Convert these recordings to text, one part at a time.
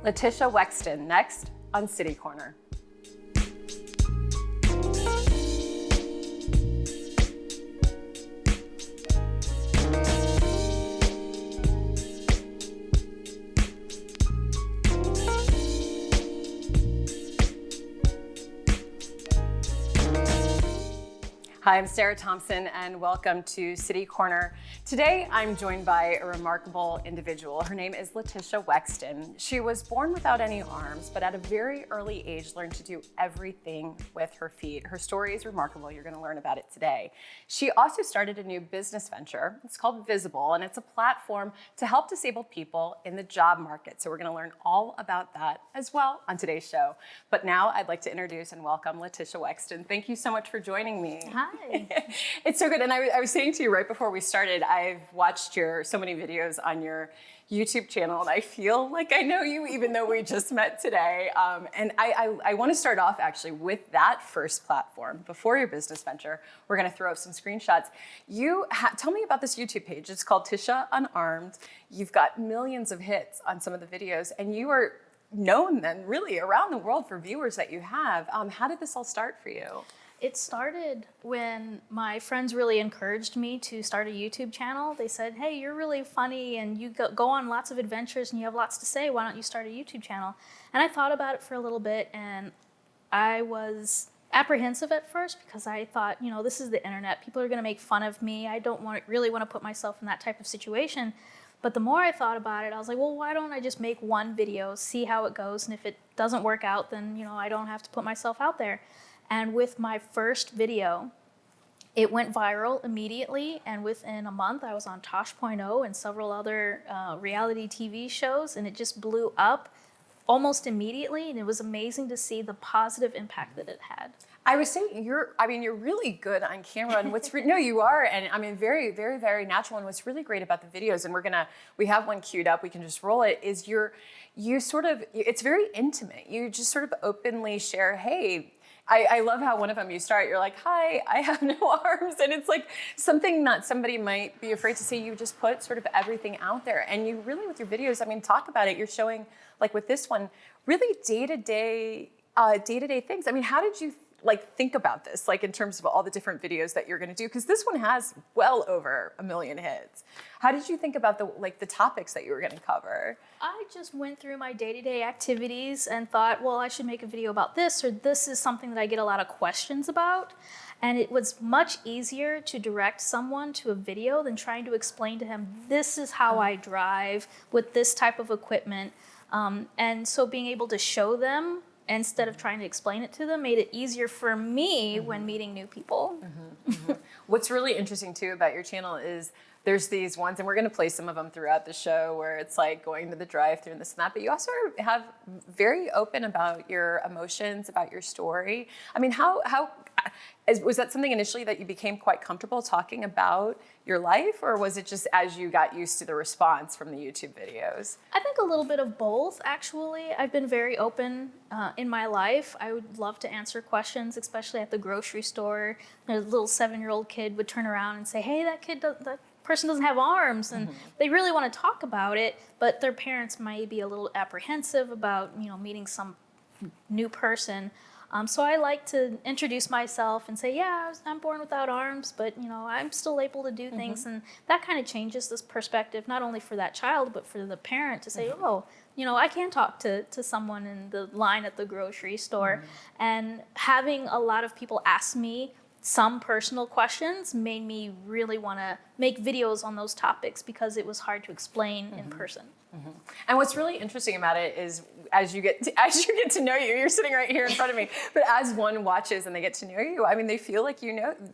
Letisha Wexstten next on City Corner. Hi, I'm Sarah Thompson and welcome to City Corner. Today, I'm joined by a remarkable individual. Her name is Letisha Wexstten. She was born without any arms, but at a very early age learned to do everything with her feet. Her story is remarkable. You're gonna learn about it today. She also started a new business venture. It's called V15able, and it's a platform to help disabled people in the job market. So we're gonna learn all about that as well on today's show. But now I'd like to introduce and welcome Letisha Wexstten. Thank you so much for joining me. Hi. It's so good. And I was saying to you right before we started, I've watched so many videos on your YouTube channel, and I feel like I know you, even though we just met today. And I want to start off actually with that first platform before your business venture. We're going to throw up some screenshots. Tell me about this YouTube page. It's called Tisha Unarmed. You've got millions of hits on some of the videos, and you are known then really around the world for viewers that you have. How did this all start for you? It started when my friends really encouraged me to start a YouTube channel. They said, hey, you're really funny and you go on lots of adventures and you have lots to say. Why don't you start a YouTube channel? And I thought about it for a little bit, and I was apprehensive at first because I thought, this is the internet. People are going to make fun of me. I don't really want to put myself in that type of situation. But the more I thought about it, I was like, well, why don't I just make one video, see how it goes, and if it doesn't work out, then I don't have to put myself out there. And with my first video, it went viral immediately, and within a month I was on Tosh.0 and several other reality TV shows, and it just blew up almost immediately, and it was amazing to see the positive impact that it had. I was saying you're really good on camera, and you are, and I mean very, very, very natural. And what's really great about the videos, and we have one queued up, we can just roll it, is it's very intimate. You just sort of openly share, hey, I love how one of them you start, you're like, hi, I have no arms. And it's like something not somebody might be afraid to say. You just put sort of everything out there. And you really, with your videos, talk about it. You're showing, like with this one, really day-to-day things. I mean, how did you think about this, in terms of all the different videos that you're going to do? Because this one has well over 1 million hits. How did you think about the topics that you were going to cover? I just went through my day-to-day activities and thought, well, I should make a video about this, or this is something that I get a lot of questions about. And it was much easier to direct someone to a video than trying to explain to him, this is how I drive with this type of equipment. And so being able to show them instead of trying to explain it to them made it easier for me when meeting new people. What's really interesting too about your channel is there's these ones, and we're going to play some of them throughout the show, where it's like going to the drive-thru and this and that, but you also have very open about your emotions, about your story. I mean, was that something initially that you became quite comfortable talking about your life, or was it just as you got used to the response from the YouTube videos? I think a little bit of both, actually. I've been very open in my life. I would love to answer questions, especially at the grocery store. A little 7-year-old kid would turn around and say, hey, that person doesn't have arms, and they really want to talk about it, but their parents might be a little apprehensive about meeting some new person. So I like to introduce myself and say, yeah, I'm born without arms, but I'm still able to do things, and that kind of changes this perspective, not only for that child, but for the parent to say, oh, I can talk to someone in the line at the grocery store. And having a lot of people ask me some personal questions made me really want to make videos on those topics because it was hard to explain in person. And what's really interesting about it is as you get to know you're sitting right here in front of me, but as one watches and they get to know you, I mean, they feel like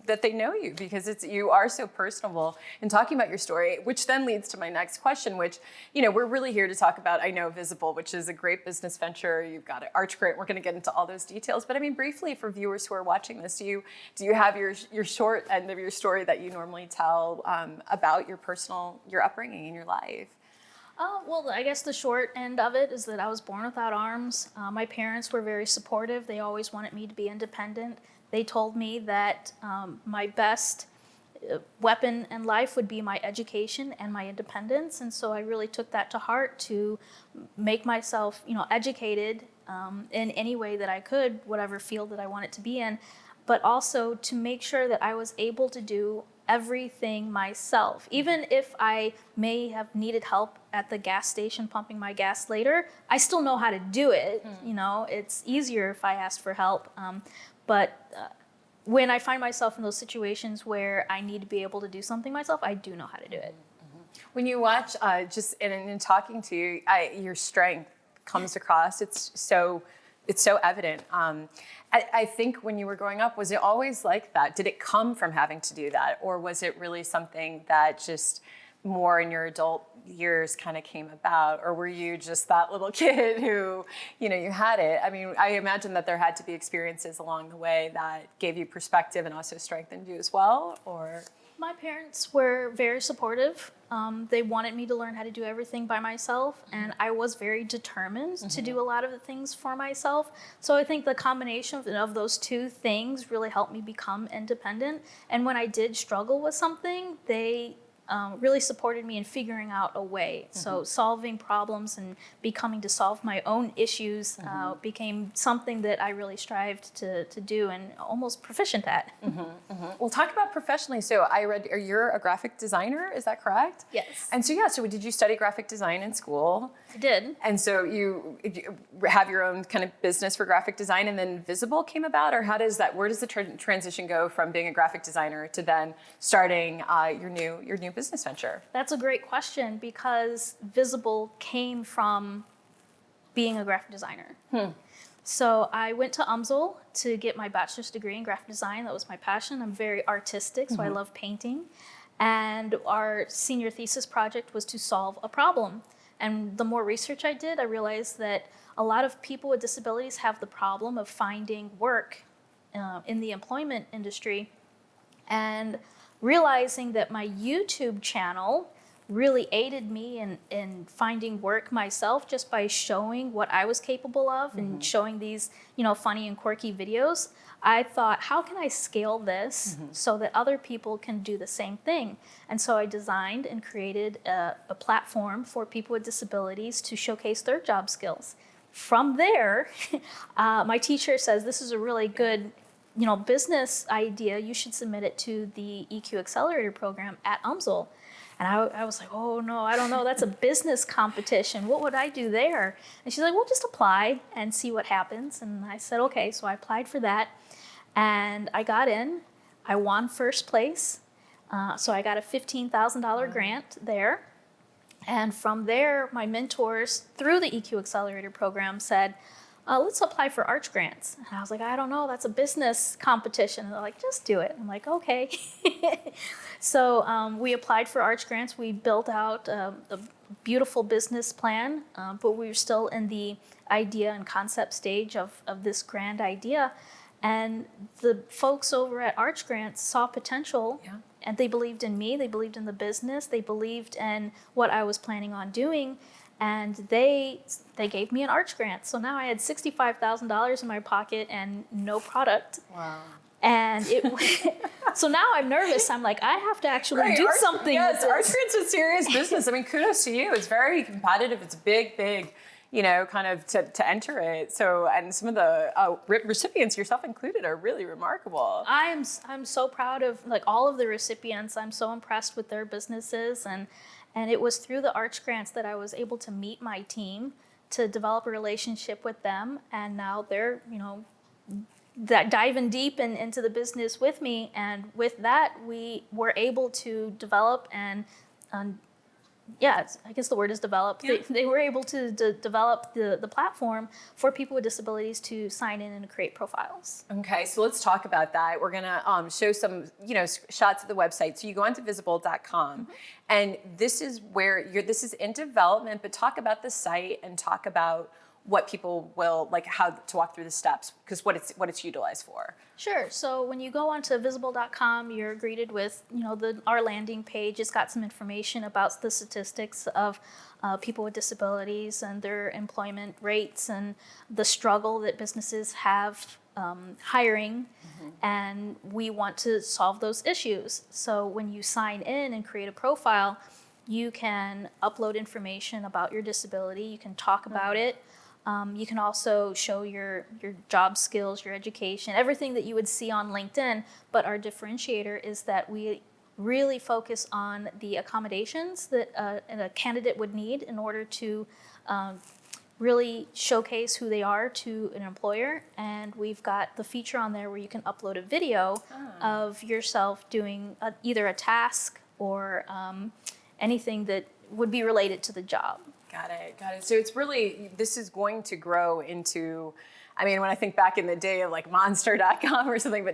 that they know you because you are so personable in talking about your story, which then leads to my next question, which, we're really here to talk about, I know, V15able, which is a great business venture. You've got an arch grant. We're going to get into all those details. But I mean, briefly for viewers who are watching this, do you have your short end of your story that you normally tell about your upbringing in your life? Well, I guess the short end of it is that I was born without arms. My parents were very supportive. They always wanted me to be independent. They told me that my best weapon in life would be my education and my independence. And so I really took that to heart to make myself, educated in any way that I could, whatever field that I wanted to be in, but also to make sure that I was able to do everything myself. Even if I may have needed help at the gas station pumping my gas later, I still know how to do it. It's easier if I ask for help. When I find myself in those situations where I need to be able to do something myself, I do know how to do it. When you watch, just in talking to you, your strength comes across. It's so evident. I think when you were growing up, was it always like that? Did it come from having to do that? Or was it really something that just more in your adult years kind of came about? Or were you just that little kid who, you had it? I mean, I imagine that there had to be experiences along the way that gave you perspective and also strengthened you as well, or? My parents were very supportive. They wanted me to learn how to do everything by myself, and I was very determined to do a lot of the things for myself. So I think the combination of those two things really helped me become independent. And when I did struggle with something, they really supported me in figuring out a way. So solving problems and becoming to solve my own issues became something that I really strived to do and almost proficient at. Well, talk about professionally. So I read, you're a graphic designer, is that correct? Yes. And so did you study graphic design in school? I did. And so you have your own kind of business for graphic design, and then Visible came about, or where does the transition go from being a graphic designer to then starting your new business venture? That's a great question, because Visible came from being a graphic designer. So I went to UMSL to get my bachelor's degree in graphic design. That was my passion. I'm very artistic, so I love painting. And our senior thesis project was to solve a problem. And the more research I did, I realized that a lot of people with disabilities have the problem of finding work in the employment industry. And realizing that my YouTube channel really aided me in finding work myself, just by showing what I was capable of and showing these, funny and quirky videos. I thought, how can I scale this so that other people can do the same thing? And so I designed and created a platform for people with disabilities to showcase their job skills. From there, my teacher says, this is a really good business idea. You should submit it to the EQ Accelerator program at UMSL. And I was like, oh no, I don't know. That's a business competition. What would I do there? And she's like, well, just apply and see what happens. And I said, okay. So I applied for that, and I got in. I won first place. So I got a $15,000 grant there. And from there, my mentors through the EQ Accelerator program said, let's apply for Arch grants. And I was like, I don't know, that's a business competition. And they're like, just do it. I'm like, okay. So we applied for Arch grants. We built out a beautiful business plan, but we were still in the idea and concept stage of this grand idea. And the folks over at Arch Grants saw potential, and they believed in me, they believed in the business, they believed in what I was planning on doing. And they gave me an Arch grant. So now I had $65,000 in my pocket and no product. Wow. And so now I'm nervous. I'm like, I have to actually do something. Yes, with Arch this. grants is serious business. I mean, kudos to you. It's very competitive. It's big, kind of to enter it. So, and some of the recipients, yourself included, are really remarkable. I'm so proud of all of the recipients. I'm so impressed with their businesses, and it was through the Arch grants that I was able to meet my team, to develop a relationship with them, and now they're that diving deep into the business with me. And with that, we were able to develop and I guess the word is develop. Yeah. They were able to develop the platform for people with disabilities to sign in and create profiles. Okay, so let's talk about that. We're gonna show some shots of the website. So you go onto visible.com, and this is where this is in development. But talk about the site and talk about what people will how to walk through the steps, because what it's utilized for. Sure. So when you go onto visible.com, you're greeted with our landing page. It's got some information about the statistics of people with disabilities and their employment rates and the struggle that businesses have hiring, and we want to solve those issues. So when you sign in and create a profile, you can upload information about your disability, you can talk about it, you can also show your job skills, your education, everything that you would see on LinkedIn, but our differentiator is that we really focus on the accommodations that a candidate would need in order to really showcase who they are to an employer. And we've got the feature on there where you can upload a video of yourself doing either a task or anything that would be related to the job. Got it, got it. So it's really, this is going to grow into, I mean, when I think back in the day of like monster.com or something,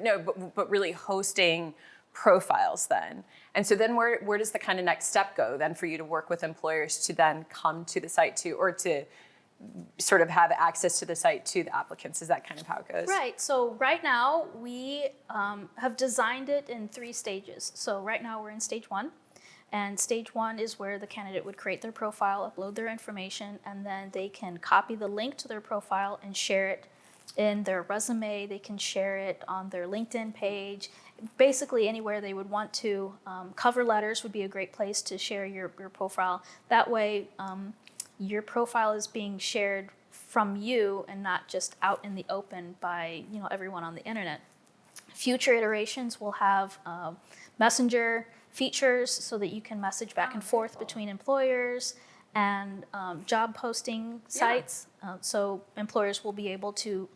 but really hosting profiles then. And so then where does the kind of next step go then for you to work with employers to then come to the site to, or to sort of have access to the site to the applicants? Is that kind of how it goes? Right, so right now we have designed it in 3 stages. So right now we're in stage 1. And stage 1 is where the candidate would create their profile, upload their information, and then they can copy the link to their profile and share it in their resume. They can share it on their LinkedIn page, basically anywhere they would want to. Cover letters would be a great place to share your profile. That way, your profile is being shared from you and not just out in the open by everyone on the internet. Future iterations will have messenger features so that you can message back and forth between employers and job posting sites. So employers will be able to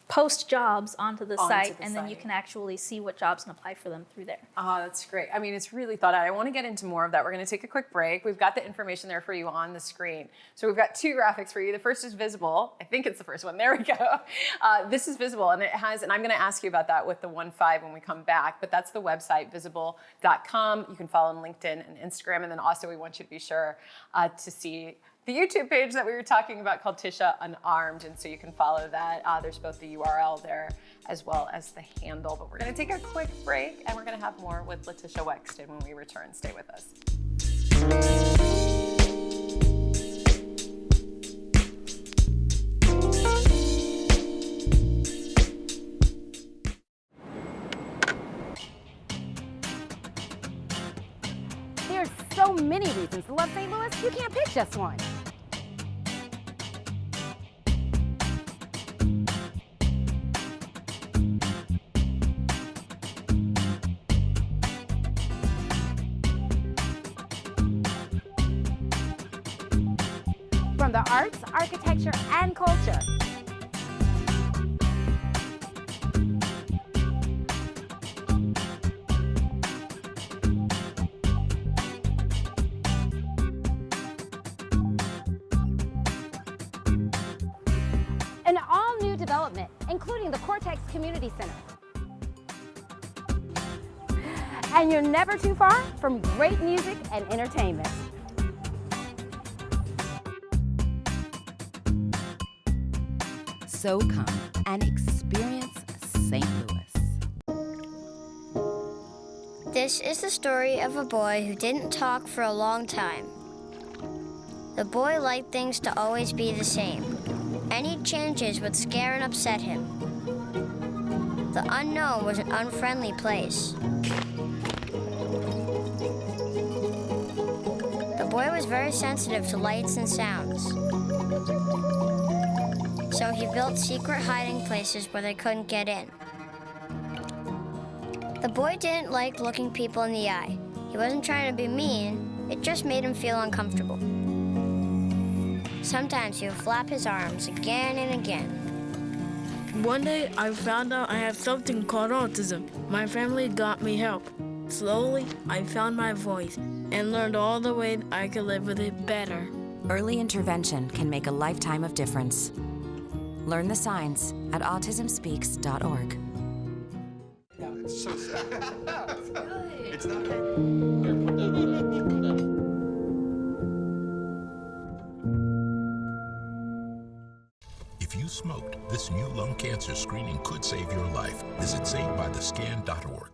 post jobs onto the site, and then you can actually see what jobs and apply for them through there. Oh, that's great. I mean, it's really thought out. I want to get into more of that. We're going to take a quick break. We've got the information there for you on the screen. So we've got 2 graphics for you. The first is visible. I think it's the first one. There we go. This is visible, and it has, and I'm going to ask you about that with the 1.5 when we come back, but that's the website, visible.com. You can follow on LinkedIn and Instagram, and then also we want you to be sure to see the YouTube page that we were talking about called Tisha Unarmed, and so you can follow that. There's both the URL there as well as the handle, but we're gonna take a quick break and we're gonna have more with Letisha Wexstten when we return. Stay with us. There's so many reasons to love St. Louis, you can't pick just one. From the arts, architecture, and culture. An all-new development, including the Cortex Community Center. And you're never too far from great music and entertainment. So come and experience St. Louis. This is the story of a boy who didn't talk for a long time. The boy liked things to always be the same. Any changes would scare and upset him. The unknown was an unfriendly place. The boy was very sensitive to lights and sounds. So he built secret hiding places where they couldn't get in. The boy didn't like looking people in the eye. He wasn't trying to be mean, it just made him feel uncomfortable. Sometimes he would flap his arms again and again. One day, I found out I had something called autism. My family got me help. Slowly, I found my voice and learned all the ways I could live with it better. Early intervention can make a lifetime of difference. Learn the signs at autismspeaks.org. It's so sad. It's not. If you smoked, this new lung cancer screening could save your life. Visit SaveByTheScan.org.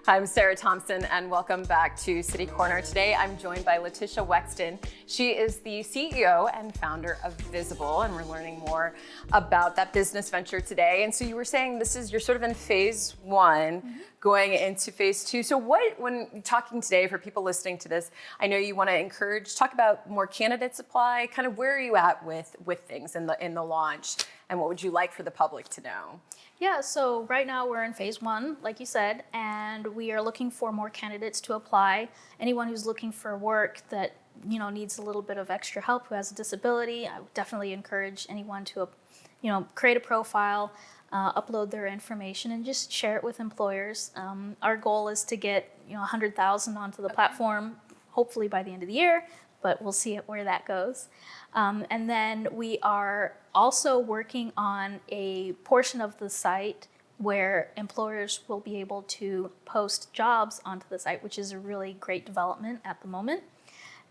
I'm Sarah Thompson, and welcome back to City Corner. Today, I'm joined by Letisha Wexstten. She is the CEO and founder of Visible, and we're learning more about that business venture today. And so you were saying you're sort of in phase one, going into phase two. So when talking today, for people listening to this, I know you want to talk about more candidate supply, kind of where are you at with things in the launch, and what would you like for the public to know? Yeah, so right now we're in phase one, like you said, and we are looking for more candidates to apply. Anyone who's looking for work that needs a little bit of extra help, who has a disability, I would definitely encourage anyone to create a profile, upload their information, and just share it with employers. Our goal is to get 100,000 onto the platform, hopefully by the end of the year, but we'll see where that goes. And then we are also working on a portion of the site where employers will be able to post jobs onto the site, which is a really great development at the moment.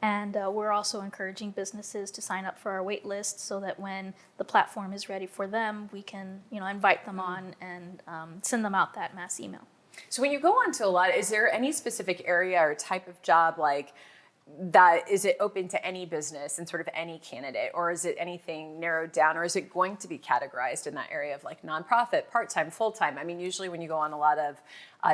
And we're also encouraging businesses to sign up for our wait list so that when the platform is ready for them, we can invite them on and send them out that mass email. So when you go onto a lot, is there any specific area or type of job that is it open to any business and sort of any candidate, or is it anything narrowed down, or is it going to be categorized in that area of nonprofit, part-time, full-time? I mean, usually when you go on a lot of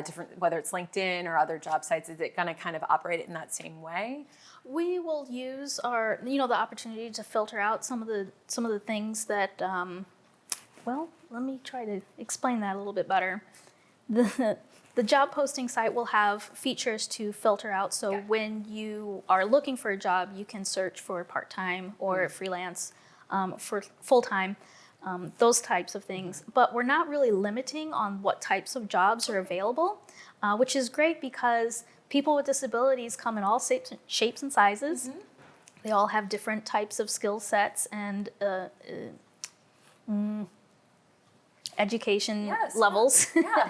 different, whether it's LinkedIn or other job sites, is it going to kind of operate in that same way? We will use our, the opportunity to filter out some of the things that, let me try to explain that a little bit better. The job posting site will have features to filter out. So when you are looking for a job, you can search for part-time or freelance, for full-time, those types of things. But we're not really limiting on what types of jobs are available, which is great because people with disabilities come in all shapes and sizes. They all have different types of skill sets and education levels. Yeah.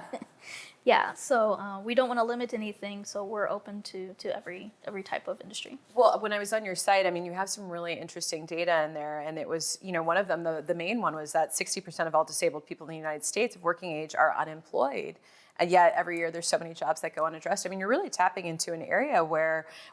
Yeah, so we don't want to limit anything, so we're open to every type of industry. Well, when I was on your site, I mean, you have some really interesting data in there, and it was, one of them, the main one was that 60% of all disabled people in the United States of working age are unemployed. And yet every year there's so many jobs that go unaddressed. I mean, you're really tapping into an area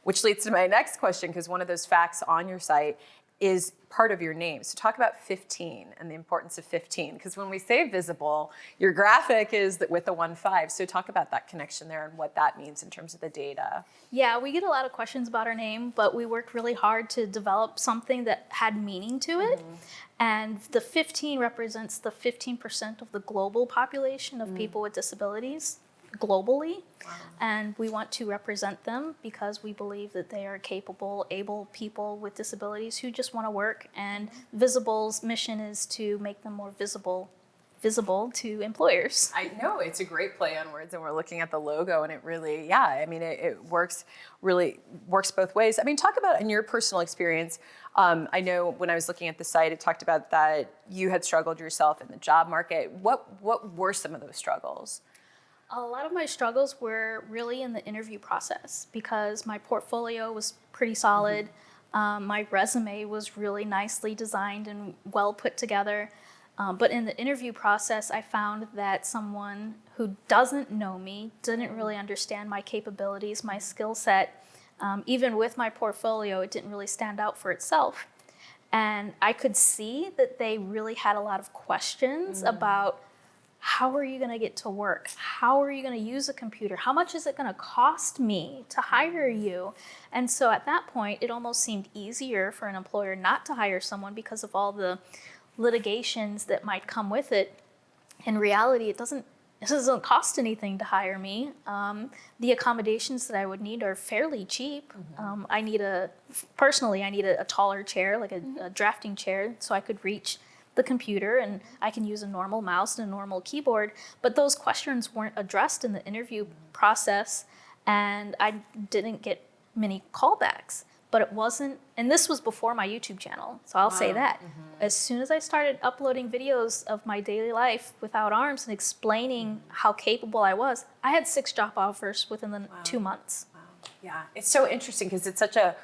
which leads to my next question, because one of those facts on your site is part of your name. So talk about 15 and the importance of 15, because when we say Visible, your graphic is with the 15. So talk about that connection there and what that means in terms of the data. Yeah, we get a lot of questions about our name, but we worked really hard to develop something that had meaning to it. And the 15 represents the 15% of the global population of people with disabilities globally. Wow. And we want to represent them because we believe that they are capable, able people with disabilities who just want to work. And Visible's mission is to make them more visible to employers. I know, it's a great play on words, and we're looking at the logo, and it really, it works both ways. I mean, talk about in your personal experience. I know when I was looking at the site, it talked about that you had struggled yourself in the job market. What were some of those struggles? A lot of my struggles were really in the interview process because my portfolio was pretty solid. My resume was really nicely designed and well put together. But in the interview process, I found that someone who doesn't know me, didn't really understand my capabilities, my skill set, even with my portfolio, it didn't really stand out for itself. And I could see that they really had a lot of questions about, how are you going to get to work? How are you going to use a computer? How much is it going to cost me to hire you? And so at that point, it almost seemed easier for an employer not to hire someone because of all the litigations that might come with it. In reality, it doesn't cost anything to hire me. The accommodations that I would need are fairly cheap. I need a taller chair, like a drafting chair, so I could reach the computer, and I can use a normal mouse and a normal keyboard, but those questions weren't addressed in the interview process, and I didn't get many callbacks. But it wasn't, and this was before my YouTube channel, so I'll say that. As soon as I started uploading videos of my daily life without arms and explaining how capable I was, I had 6 job offers within the 2 months. Yeah, it's so interesting because it's such a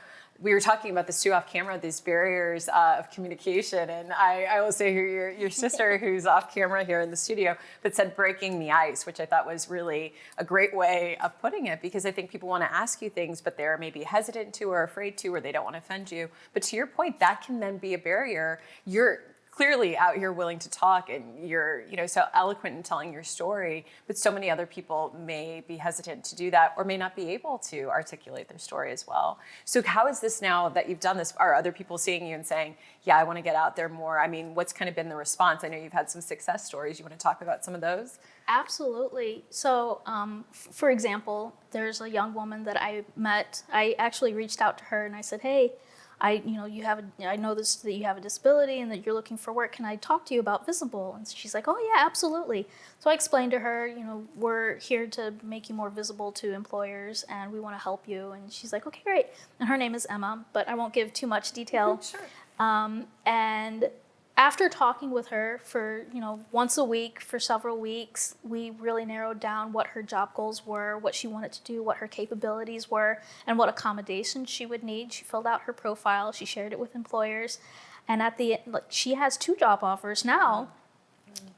we were talking about this too off camera, these barriers of communication. And I will say your sister who's off camera here in the studio, but said breaking the ice, which I thought was really a great way of putting it, because I think people want to ask you things, but they're maybe hesitant to or afraid to, or they don't want to offend you. But to your point, that can then be a barrier. You're clearly out here willing to talk, and you're, so eloquent in telling your story, but so many other people may be hesitant to do that or may not be able to articulate their story as well. So how is this now that you've done this? Are other people seeing you and saying, yeah, I want to get out there more? I mean, what's kind of been the response? I know you've had some success stories. You want to talk about some of those? Absolutely. So, for example, there's a young woman that I met. I actually reached out to her and I said, hey, I noticed that you have a disability and that you're looking for work. Can I talk to you about V15able? And she's like, oh yeah, absolutely. So I explained to her, we're here to make you more visible to employers and we want to help you. And she's like, okay, great. And her name is Emma, but I won't give too much detail. Sure. And after talking with her for, once a week for several weeks, we really narrowed down what her job goals were, what she wanted to do, what her capabilities were, and what accommodations she would need. She filled out her profile, she shared it with employers, and at the end, she has 2 job offers now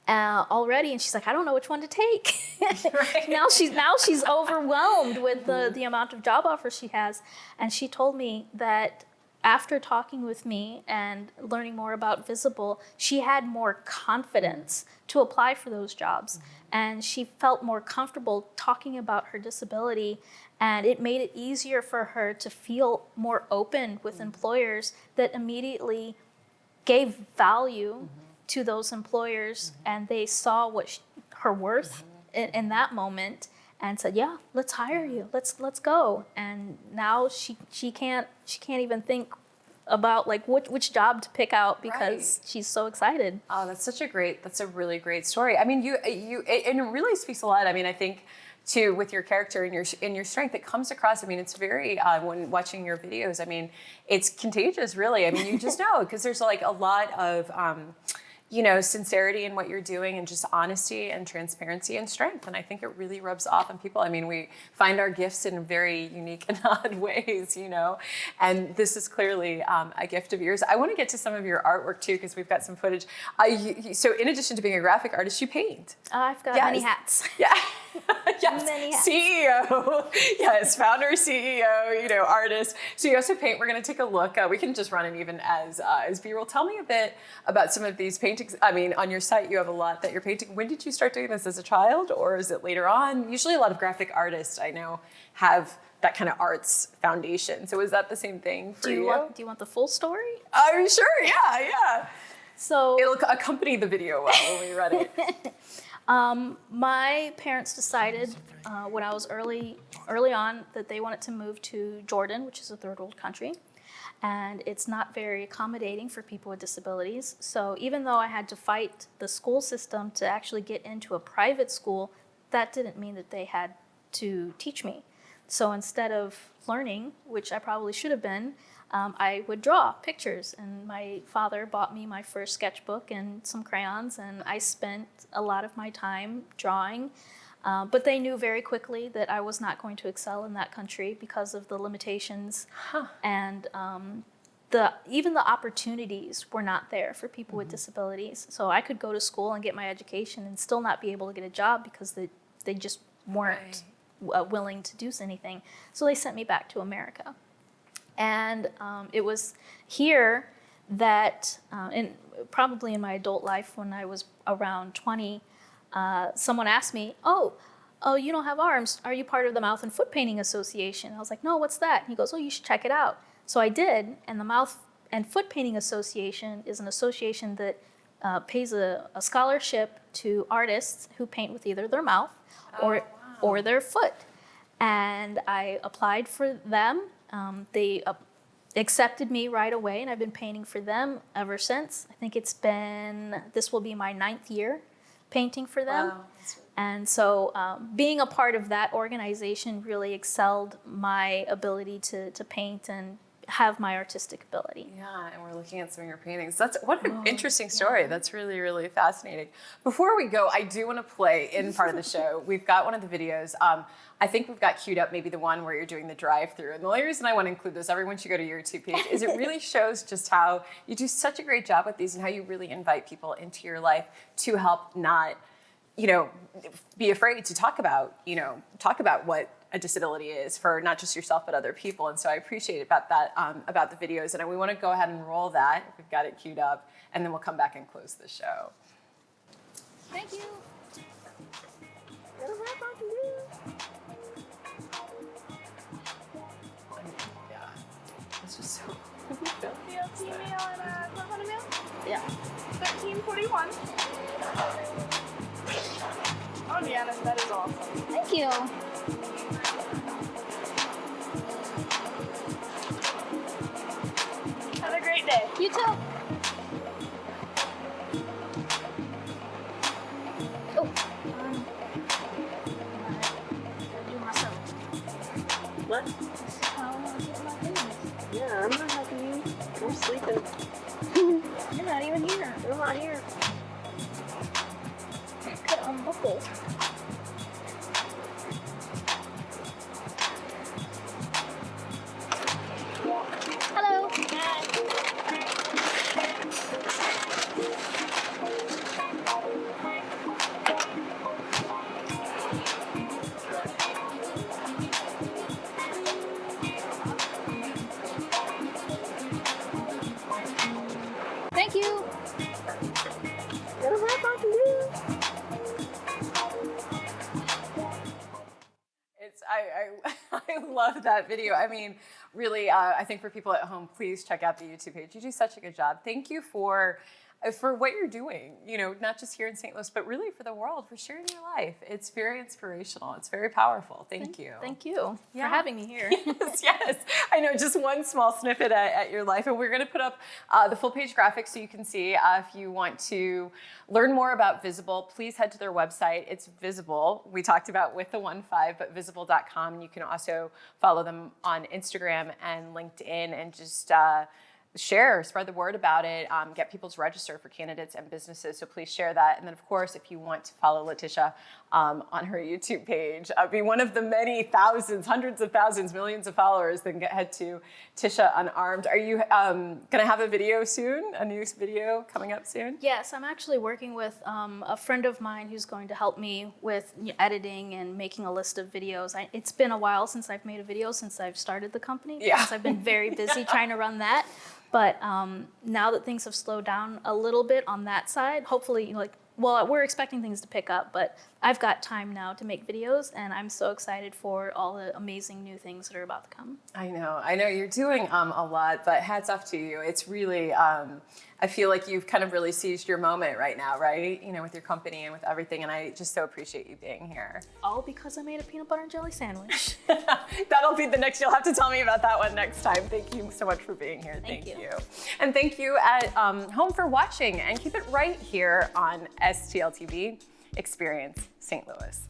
already, and she's like, I don't know which one to take. Right. Now she's overwhelmed with the amount of job offers she has, and she told me that after talking with me and learning more about V15able, she had more confidence to apply for those jobs. And she felt more comfortable talking about her disability, and it made it easier for her to feel more open with employers that immediately gave value to those employers, and they saw her worth in that moment and said, yeah, let's hire you. Let's go. And now she can't even think about which job to pick out because she's so excited. Oh, that's a really great story. I mean, you and it really speaks a lot. I mean, I think too, with your character and your strength, it comes across. I mean, it's very, when watching your videos, I mean, it's contagious, really. I mean, you just know, because there's a lot of, sincerity in what you're doing, and just honesty and transparency and strength. And I think it really rubs off on people. I mean, we find our gifts in very unique and odd ways, and this is clearly a gift of yours. I want to get to some of your artwork too, because we've got some footage. So in addition to being a graphic artist, you paint. I've got many hats. Yeah. Yes. Many hats. CEO. Yes. Founder, CEO, artist. So you also paint. We're going to take a look. We can just run it even as B-roll. Tell me a bit about some of these paintings. I mean, on your site, you have a lot that you're painting. When did you start doing this, as a child, or is it later on? Usually a lot of graphic artists I know have that kind of arts foundation. So is that the same thing for you? Do you want the full story? I'm sure. Yeah. So it'll accompany the video well when we run it. My parents decided when I was early on that they wanted to move to Jordan, which is a third world country, and it's not very accommodating for people with disabilities. So even though I had to fight the school system to actually get into a private school, that didn't mean that they had to teach me. So instead of learning, which I probably should have been, I would draw pictures, and my father bought me my first sketchbook and some crayons, and I spent a lot of my time drawing. But they knew very quickly that I was not going to excel in that country because of the limitations, and even the opportunities were not there for people with disabilities. So I could go to school and get my education and still not be able to get a job because they just weren't willing to do anything. So they sent me back to America. And it was here that, probably in my adult life when I was around 20, someone asked me, oh, you don't have arms. Are you part of the Mouth and Foot Painting Association? I was like, no, what's that? And he goes, oh, you should check it out. So I did, and the Mouth and Foot Painting Association is an association that pays a scholarship to artists who paint with either their mouth or their foot. And I applied for them. They accepted me right away, and I've been painting for them ever since. I think this will be my 9th year painting for them. Wow. And so being a part of that organization really excelled my ability to paint and have my artistic ability. Yeah, and we're looking at some of your paintings. What an interesting story. That's really, really fascinating. Before we go, I do want to play in part of the show. We've got one of the videos. I think we've got queued up maybe the one where you're doing the drive-through. And the only reason I want to include this, everyone should go to your YouTube page, is it really shows just how you do such a great job with these and how you really invite people into your life to help not, be afraid to talk about what a disability is for not just yourself but other people. And so I appreciate about that, about the videos. And we want to go ahead and roll that. We've got it queued up, and then we'll come back and close the show. Thank you. Yeah, it's just so. Female and a male? Yeah. 1341. Oh, Deanna, that is awesome. Thank you. Have a great day. You too. Oh. I do myself. What? This is how I get my things. Yeah, I'm not helping you. I'm sleeping. You're not even here. I'm not here. Could unbuckle. Hello. Thank you. I love that video. I mean, really, I think for people at home, please check out the YouTube page. You do such a good job. Thank you for what you're doing, not just here in St. Louis, but really for the world, for sharing your life. It's very inspirational. It's very powerful. Thank you. Thank you for having me here. Yes. I know, just one small snippet at your life. And we're going to put up the full page graphics so you can see. If you want to learn more about Visible, please head to their website. It's Visible. We talked about with the 15, but visible.com. You can also follow them on Instagram and LinkedIn and just spread the word about it, get people to register for candidates and businesses. So please share that. And then, of course, if you want to follow Letisha on her YouTube page, be one of the many thousands, hundreds of thousands, millions of followers, then head to Tisha Unarmed. Are you going to have a video soon? A new video coming up soon? Yes, I'm actually working with a friend of mine who's going to help me with editing and making a list of videos. It's been a while since I've made a video since I've started the company because I've been very busy trying to run that. But now that things have slowed down a little bit on that side, hopefully, we're expecting things to pick up, but I've got time now to make videos, and I'm so excited for all the amazing new things that are about to come. I know you're doing a lot, but hats off to you. It's really, I feel like you've kind of really seized your moment right now, right? With your company and with everything, and I just so appreciate you being here. All because I made a peanut butter and jelly sandwich. That'll be the next, you'll have to tell me about that one next time. Thank you so much for being here. Thank you. And thank you at home for watching, and keep it right here on STL TV, Experience St. Louis.